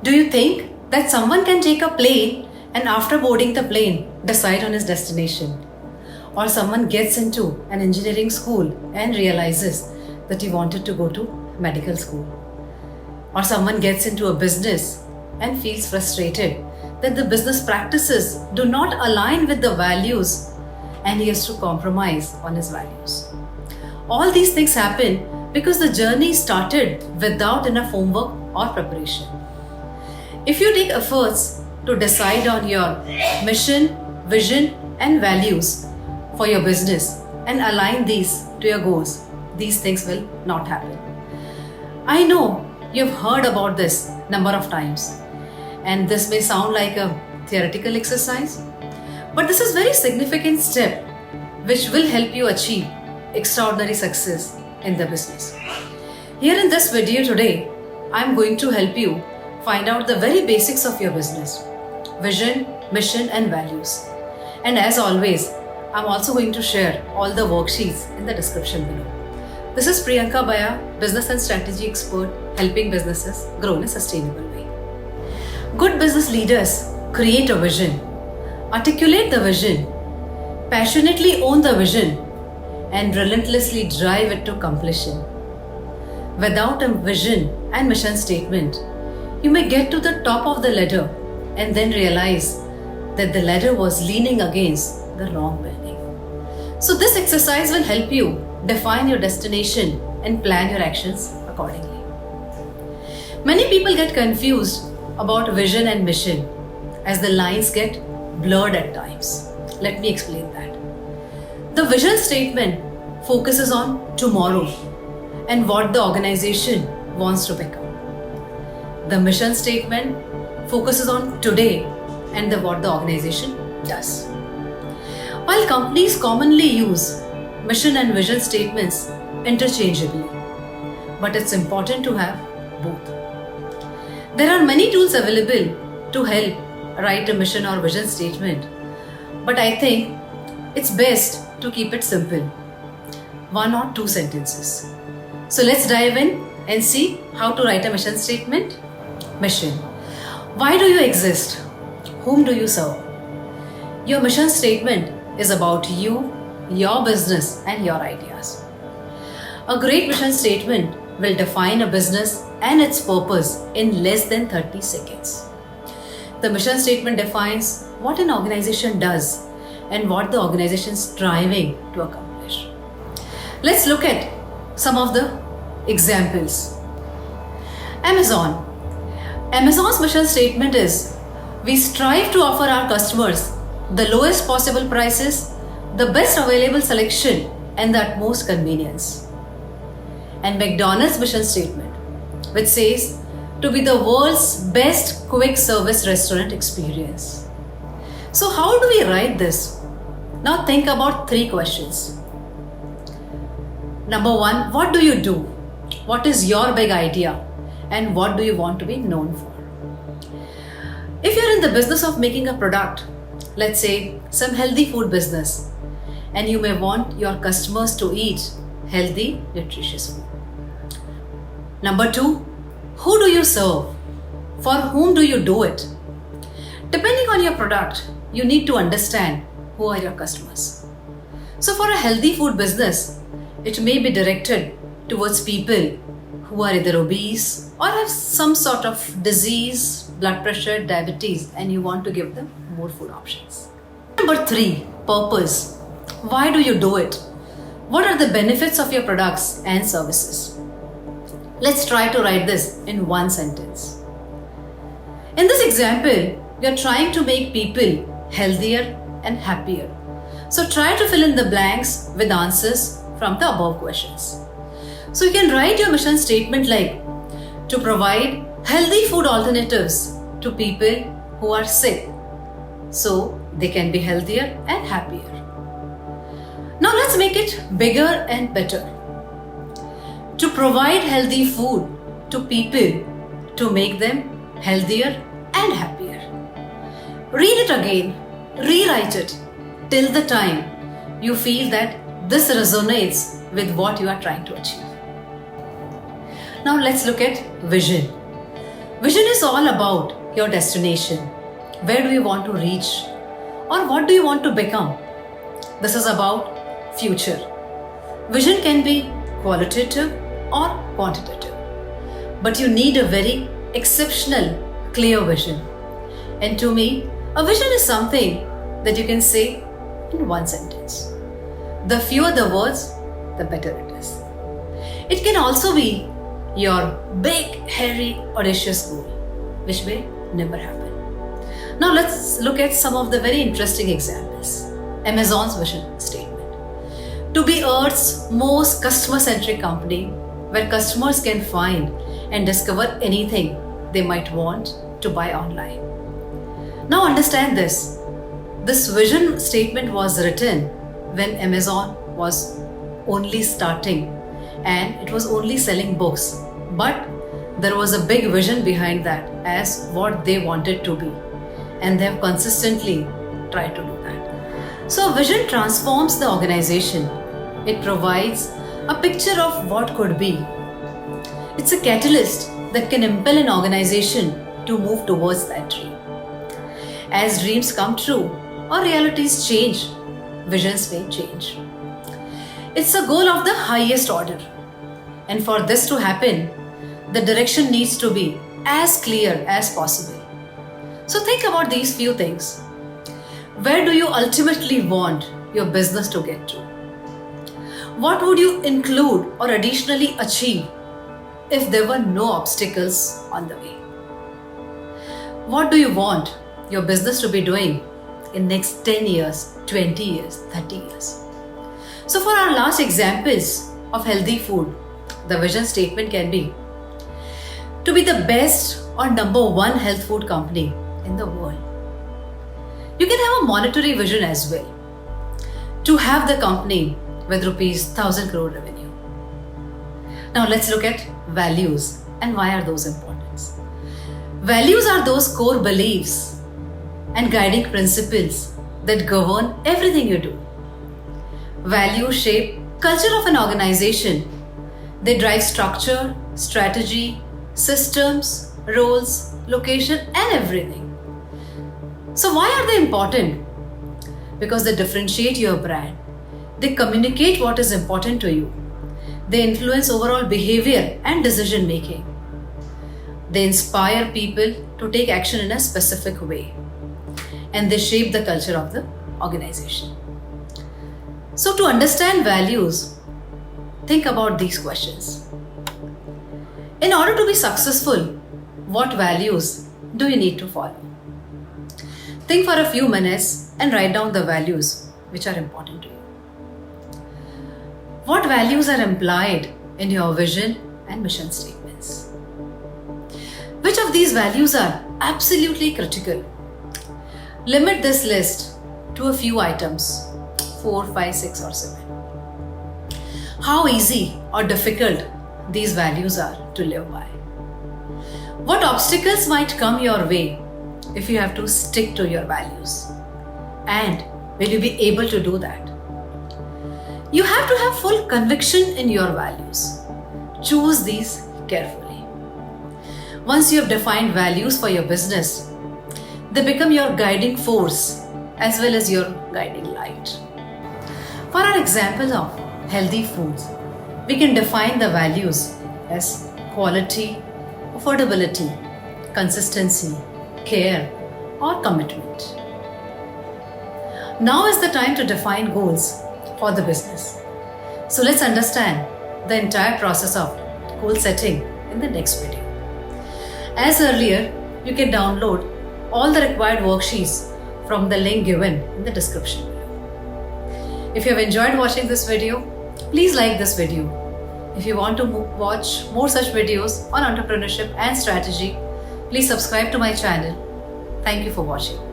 Do you think that someone can take a plane and after boarding the plane decide on his destination? Or someone gets into an engineering school and realizes that he wanted to go to medical school? Or someone gets into a business and feels frustrated that the business practices do not align with the values and he has to compromise on his values. All these things happen because the journey started without enough homework or preparation. If you take efforts to decide on your mission, vision, and values for your business and align these to your goals, these things will not happen. I know you've heard about this number of times, and this may sound like a theoretical exercise, but this is a very significant step which will help you achieve extraordinary success in the business. Here in this video today, I'm going to help you find out the very basics of your business, vision, mission, and values. And as always, I'm also going to share all the worksheets in the description below. This is Priyanka Baya, business and strategy expert, helping businesses grow in a sustainable way. Good business leaders create a vision, articulate the vision, passionately own the vision, and relentlessly drive it to completion. Without a vision and mission statement, you may get to the top of the ladder and then realize that the ladder was leaning against the wrong building. So this exercise will help you define your destination and plan your actions accordingly. Many people get confused about vision and mission as the lines get blurred at times. Let me explain that. The vision statement focuses on tomorrow and what the organization wants to become. The mission statement focuses on today and what the organization does. While companies commonly use mission and vision statements interchangeably, but it's important to have both. There are many tools available to help write a mission or vision statement, but I think it's best to keep it simple, 1 or 2 sentences. So let's dive in and see how to write a mission statement. Mission. Why do you exist? Whom do you serve? Your mission statement is about you, your business, and your ideas. A great mission statement will define a business and its purpose in less than 30 seconds. The mission statement defines what an organization does and what the organization is striving to accomplish. Let's look at some of the examples. Amazon. Amazon's mission statement is, we strive to offer our customers the lowest possible prices, the best available selection, and the utmost convenience. And McDonald's mission statement, which says, to be the world's best quick service restaurant experience. So how do we write this? Now think about 3 questions. Number 1, what do you do? What is your big idea? And what do you want to be known for? If you're in the business of making a product, let's say some healthy food business, and you may want your customers to eat healthy, nutritious food. Number 2, who do you serve? For whom do you do it? Depending on your product, you need to understand who are your customers. So for a healthy food business, it may be directed towards people who are either obese or have some sort of disease, blood pressure, diabetes, and you want to give them more food options. Number 3, purpose. Why do you do it? What are the benefits of your products and services? Let's try to write this in 1 sentence. In this example, you're trying to make people healthier and happier. So try to fill in the blanks with answers from the above questions. So you can write your mission statement like, to provide healthy food alternatives to people who are sick, so they can be healthier and happier. Now let's make it bigger and better. To provide healthy food to people to make them healthier and happier. Read it again, rewrite it till the time you feel that this resonates with what you are trying to achieve. Now let's look at vision. Vision is all about your destination. Where do you want to reach? Or what do you want to become? This is about future. Vision can be qualitative or quantitative. But you need a very exceptional, clear vision. And to me, a vision is something that you can say in one sentence. The fewer the words, the better it is. It can also be your big, hairy, audacious goal, which may never happen. Now let's look at some of the very interesting examples. Amazon's vision statement. To be Earth's most customer-centric company, where customers can find and discover anything they might want to buy online. Now understand this. This vision statement was written when Amazon was only starting and it was only selling books. But there was a big vision behind that as what they wanted to be. And they have consistently tried to do that. So vision transforms the organization. It provides a picture of what could be. It's a catalyst that can impel an organization to move towards that dream. As dreams come true or realities change, visions may change. It's a goal of the highest order. And for this to happen, the direction needs to be as clear as possible. So think about these few things. Where do you ultimately want your business to get to? What would you include or additionally achieve if there were no obstacles on the way? What do you want your business to be doing in next 10 years, 20 years, 30 years? So for our last examples of healthy food, the vision statement can be to be the best or number one health food company in the world. You can have a monetary vision as well. To have the company with rupees 1,000 crore revenue. Now let's look at values and why are those important. Values are those core beliefs and guiding principles that govern everything you do. Values shape culture of an organization. They drive structure, strategy, systems, roles, location and everything. So why are they important? Because they differentiate your brand. They communicate what is important to you. They influence overall behavior and decision making. They inspire people to take action in a specific way. And they shape the culture of the organization. So to understand values, think about these questions. In order to be successful, what values do you need to follow? Think for a few minutes and write down the values which are important to you. What values are implied in your vision and mission statements? Which of these values are absolutely critical? Limit this list to a few items, 4, 5, 6 or 7. How easy or difficult these values are to live by? What obstacles might come your way if you have to stick to your values? And will you be able to do that? You have to have full conviction in your values. Choose these carefully. Once you have defined values for your business, they become your guiding force as well as your guiding light. For our example of healthy foods, we can define the values as quality, affordability, consistency, care, or commitment. Now is the time to define goals for the business. So let's understand the entire process of goal setting in the next video. As earlier, you can download all the required worksheets from the link given in the description below. If you have enjoyed watching this video, please like this video. If you want to watch more such videos on entrepreneurship and strategy, please subscribe to my channel. Thank you for watching.